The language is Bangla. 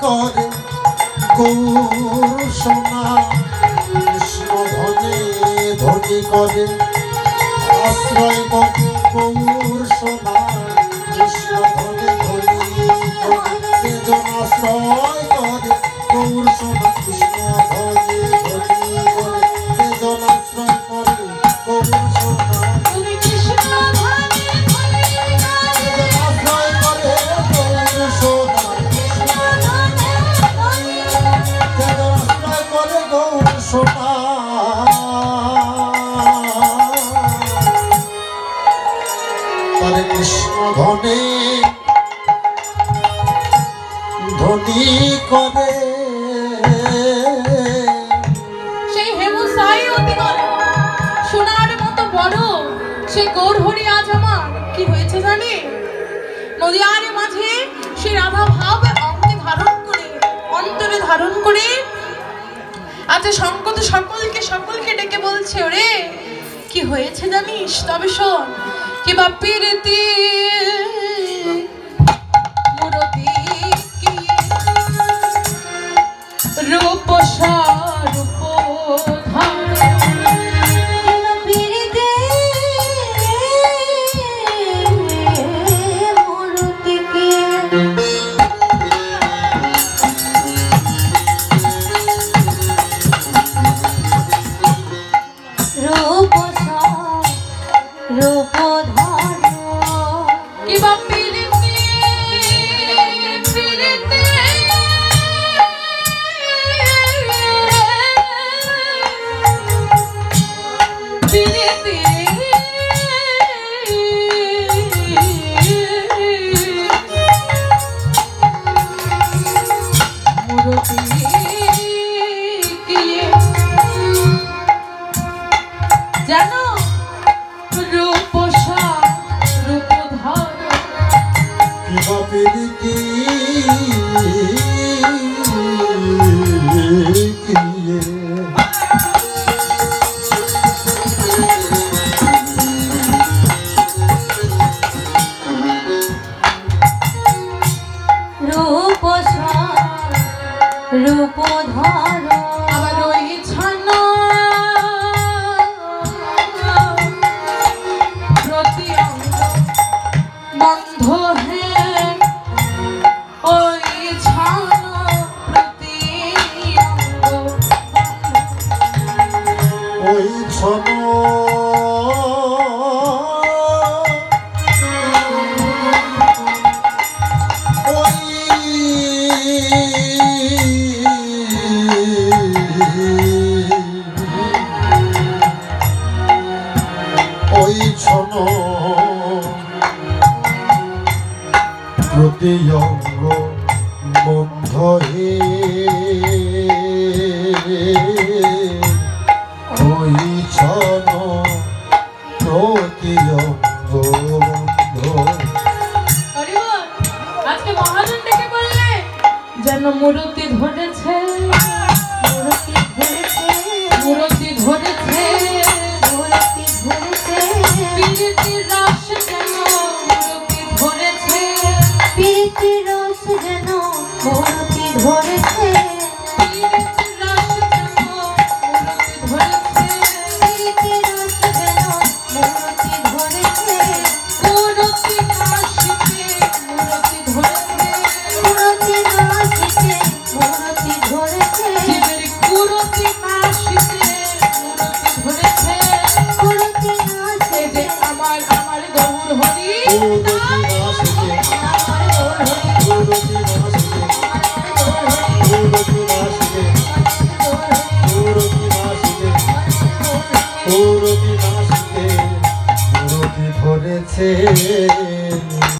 করে গৌর সোনা কৃষ্ণ ধনে ধনী করে আশ্রয় করে গৌর সোনা কৃষ্ণ ধনে ধনী করে আশ্রয় করে গৌর সোনা কৃষ্ণ ধনে ধনী করে আশ্রয় করে গৌর সোনা কৃষ্ণ ধনে ধনী করে সেই হেমুসাই অতিগত সোনার মতো বড় সেই গৌরহরি আজ আমার কি হয়েছে জানে নদিয়ার মাঝে সেই রাধা ভাব অঙ্কে ধারণ করে অন্তরে ধারণ করে আচ্ছা সংকট সকলকে ডেকে বলছে ওরে কি হয়েছে জানিস তবে শোন কি বাপিরতি মুরতি কি রূপ স্বরূপ জানো রূপ রূপ ধর কি বাপিরতি রূপ রূপ ধর আবার ওই ছানা প্রতি বন্ধ হে ওই ছানা প্রতি ওই ছন ওই ছন প্রতি অঙ্গ বন্ধ হে ওই ছন প্রতি অঙ্গ বন্ধ। আজকে মহাজন ডেকে বললে যেন মূর্তি ধরেছে মূর্তি ধরেছে মূর্তি ধরেছে মূর্তি ধরেছে প্রীতির রস যেন মূর্তি ধরেছে প্রীতির রস যেন মূর্তি ধরেছে প্রীতির রস যেন মূর্তি ধরেছে প্রীতির রস যেন মূর্তি ধরেছে মূর্তি কাশিতে মূর্তি ধরেছে মূর্তি নাচিতে মূর্তি ধরেছে জীবের কুরতি কাশিতে মূর্তি ধরেছে মূর্তি এই নাচিতে যে আমার গৌর হরি ধরেছে